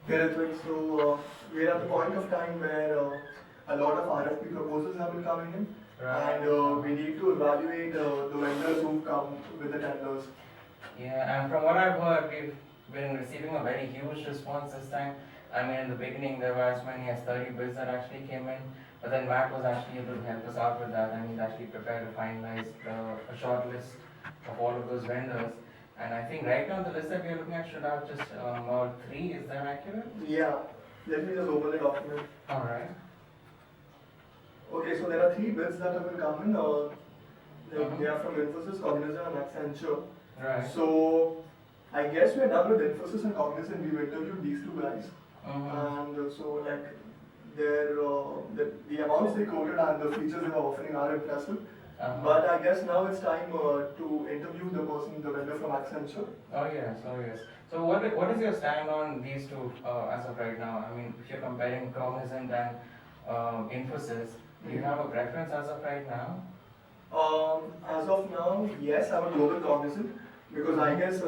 Hey Ritvik, so we're at the point of time where a lot of RFP proposals have been coming in, Right. and we need to evaluate the vendors who've come with the tenders. Yeah, and from what I've heard, we've been receiving a very huge response this time. I mean, in the beginning, there were as many as 30 bids that actually came in, but then Matt was actually able to help us out with that, and he's actually prepared to finalize a short list of all of those vendors. And I think right now the list that we're looking at should have just about three. Is that accurate? Yeah, let me just open the document. All right. Okay, so there are three bids that have been coming. They are from Infosys, Cognizant, and Accenture. Right. So I guess we're done with Infosys and Cognizant. We've interviewed these two guys, and so like the amounts they quoted and the features they were offering are impressive. But I guess now it's time to interview the vendor from Accenture. Oh yes, oh yes. So what is your stand on these two as of right now? I mean, if you're comparing Cognizant and Infosys, do you have a preference as of right now? As of now, yes, I would go with Cognizant because I guess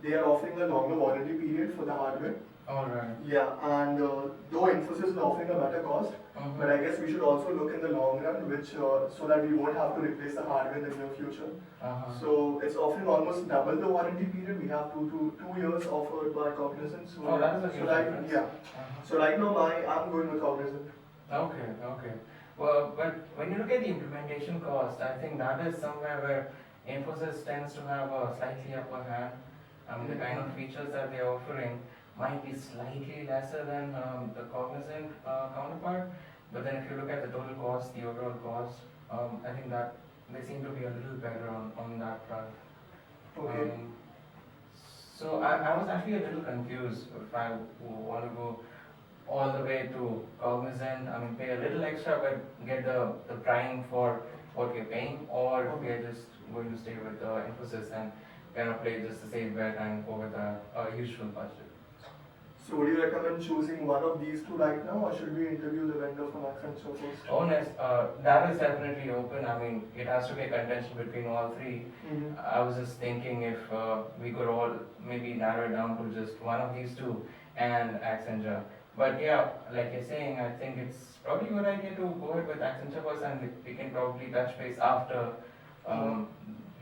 they are offering a longer warranty period for the hardware. All right. Yeah, and though Infosys is offering a better cost, but I guess we should also look in the long run, which so that we won't have to replace the hardware in the near future. So it's offering almost double the warranty period. We have 2 years offered by Cognizant. So Oh, that is a so huge right, difference. yeah. So right now, I'm going with Cognizant. Okay, okay. Well, but when you look at the implementation cost, I think that is somewhere where Infosys tends to have a slightly upper hand. The kind of features that they're offering might be slightly lesser than the Cognizant counterpart, but then if you look at the total cost, the overall cost, I think that they seem to be a little better on that front. Okay. So I was actually a little confused if I want to go all the way to Cognizant, I mean, pay a little extra but get the prime for what we're paying, or if we are just going to stay with Infosys and kind of play just the safe bet and go with a usual budget. So would you recommend choosing one of these two right now, or should we interview the vendor from Accenture first? Honest, that is definitely open. I mean, it has to be a contention between all three. I was just thinking if we could all maybe narrow it down to just one of these two and Accenture. But yeah, like you're saying, I think it's probably a good idea to go ahead with Accenture first, and we can probably touch base after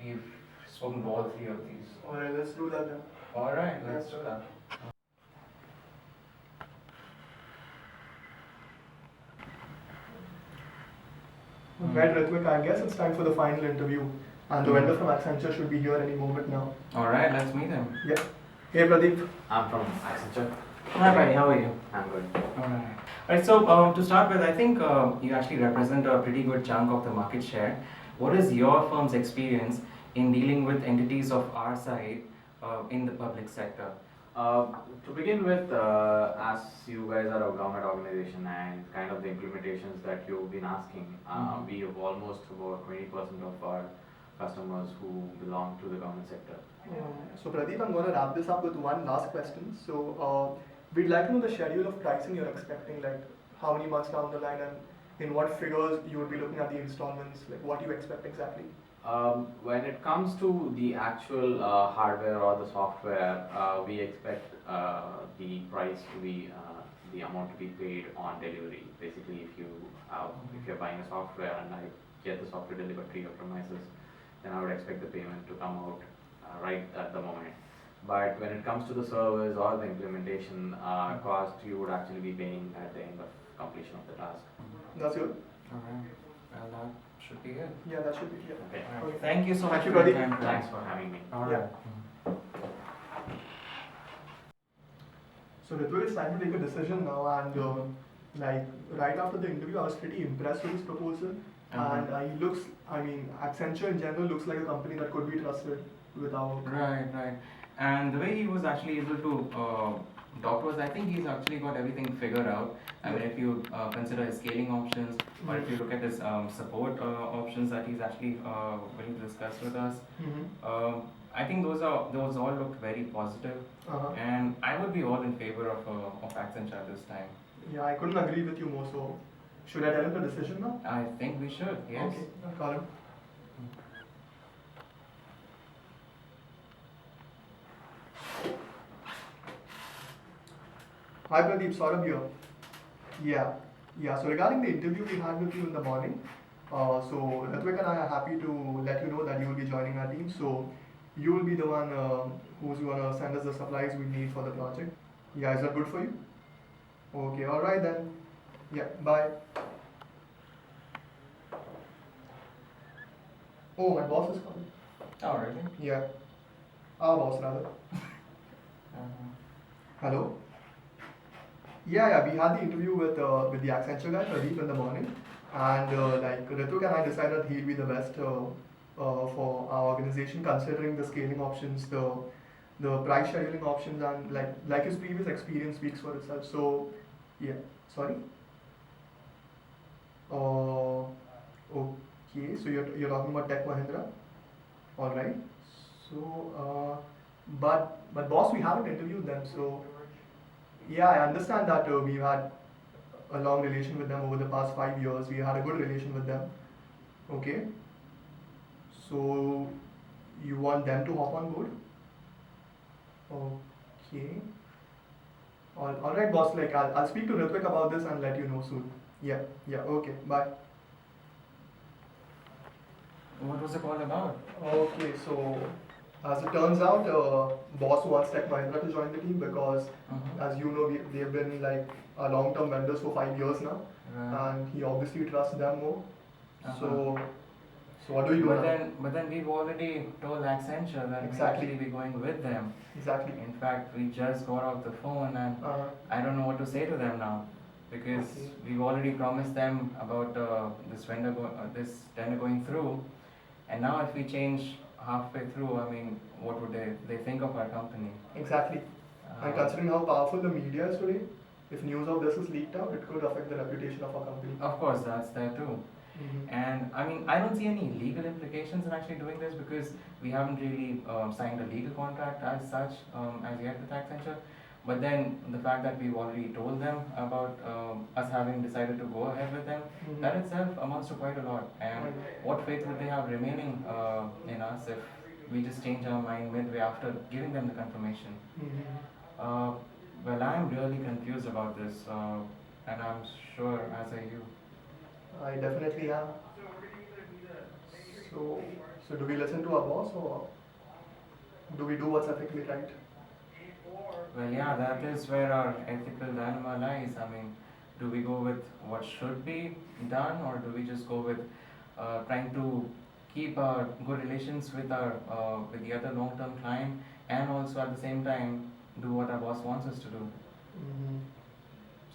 we've spoken to all three of these. Alright, let's do that then. Alright, let's do that. Right, Ritvik, I guess it's time for the final interview. And the vendor from Accenture should be here any moment now. Alright, let's meet him. Yeah. Hey, Pradeep. I'm from Accenture. Hi, buddy, how are you? I'm good. Alright. Alright, so to start with, I think you actually represent a pretty good chunk of the market share. What is your firm's experience in dealing with entities of our side in the public sector? To begin with, as you guys are a government organization and kind of the implementations that you've been asking, we have almost about 20% of our customers who belong to the government sector. So, Pradeep, I'm going to wrap this up with one last question. So, we'd like to know the schedule of pricing you're expecting, like how many months down the line and in what figures you would be looking at the installments, like what do you expect exactly? When it comes to the actual hardware or the software, we expect the price to be the amount to be paid on delivery. Basically, if you're buying a software and I get the software delivered to your premises, then I would expect the payment to come out right at the moment. But when it comes to the service or the implementation cost, you would actually be paying at the end of completion of the task. That's good. Alright, well, that should be good. Yeah, that should be. Yeah. Okay. Okay. Thank you so much Thank you, for your Pradeep. time. Thanks for having me. Alright. So, Ritvik, it's time to take a decision now, and like right after the interview, I was pretty impressed with his proposal. And he looks, I mean, Accenture in general looks like a company that could be trusted with our work. Right, right. And the way he was actually able to talk to us, I think he's actually got everything figured out. I mean, if you consider his scaling options, or if you look at his support options that he's actually willing to discuss with us, I think those all looked very positive. And I would be all in favor of Accenture at this time. Yeah, I couldn't agree with you more. So, should I tell him the decision now? I think we should, yes. Okay, I'll call him. Hi Pradeep, Saurabh here. Yeah, yeah. So regarding the interview we had with you in the morning, so Ritvik and I are happy to let you know that you will be joining our team. So you will be the one who's gonna send us the supplies we need for the project. Yeah, is that good for you? Okay, all right then. Yeah, bye. Oh, my boss is coming. Oh, really? Yeah, our boss rather. Uh-huh. Hello. Yeah, we had the interview with the Accenture guy Pradeep in the morning, and like Rituk and I decided he'll be the best for our organization, considering the scaling options, the price scheduling options, and like his previous experience speaks for itself. So, yeah, sorry. Uh, okay, so you're talking about Tech Mahindra, all right. So, but boss, we haven't interviewed them, so. Yeah, I understand that we've had a long relation with them over the past 5 years. We had a good relation with them. Okay. So you want them to hop on board? Okay. All right, boss. Like I'll speak to Ritvik about this and let you know soon. Yeah. Yeah. Okay. Bye. What was the call about? Okay. So as it turns out, boss wants Tech Mahindra to join the team because, Mm-hmm. as you know, they've been like our long-term vendors for 5 years now, Right. and he obviously trusts them more. Uh-huh. So what do we do now? But then we've already told Accenture that we'll Exactly. actually be going with them. Exactly. In fact, we just got off the phone and I don't know what to say to them now because Okay. we've already promised them about this tender going through, and now if we change halfway through, I mean, what would they think of our company? Exactly. And considering how powerful the media is today, if news of this is leaked out, it could affect the reputation of our company. Of course, that's there too. Mm-hmm. And I mean, I don't see any legal implications in actually doing this because we haven't really signed a legal contract as such as yet with Accenture. But then the fact that we've already told them about us having decided to go ahead with them, Mm-hmm. that itself amounts to quite a lot. And what faith would they have remaining in us if we just change our mind midway after giving them the confirmation? Mm-hmm. Well, I'm really confused about this, and I'm sure as are you. I definitely am. So do we listen to our boss or do we do what's ethically right? Well, yeah, that is where our ethical dilemma lies. I mean, do we go with what should be done, or do we just go with trying to keep our good relations with the other long-term client, and also at the same time do what our boss wants us to do? Mm-hmm.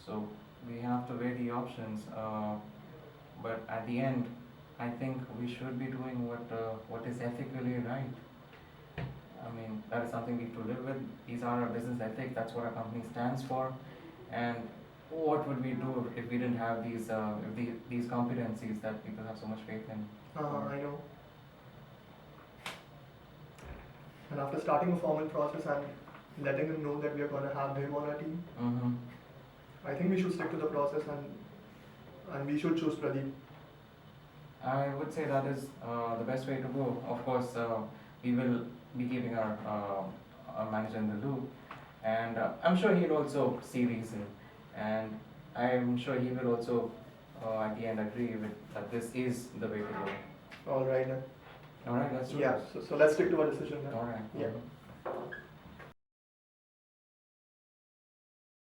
So we have to weigh the options. But at the end, I think we should be doing what is ethically right. I mean, that is something we have to live with. These are our business ethics. That's what our company stands for. And what would we do if we didn't have these competencies that people have so much faith in? I know. And after starting a formal process and letting them know that we are going to have them on our team, Mm-hmm. I think we should stick to the process and we should choose Pradeep. I would say that is the best way to go. Of course, we will be keeping our manager in the loop, and I'm sure he'll also see reason, and I'm sure he will also at the end agree with that this is the way to go. All right then. All right, let's do Yeah. this. So let's stick to our decision then. All right. Yeah. Mhm.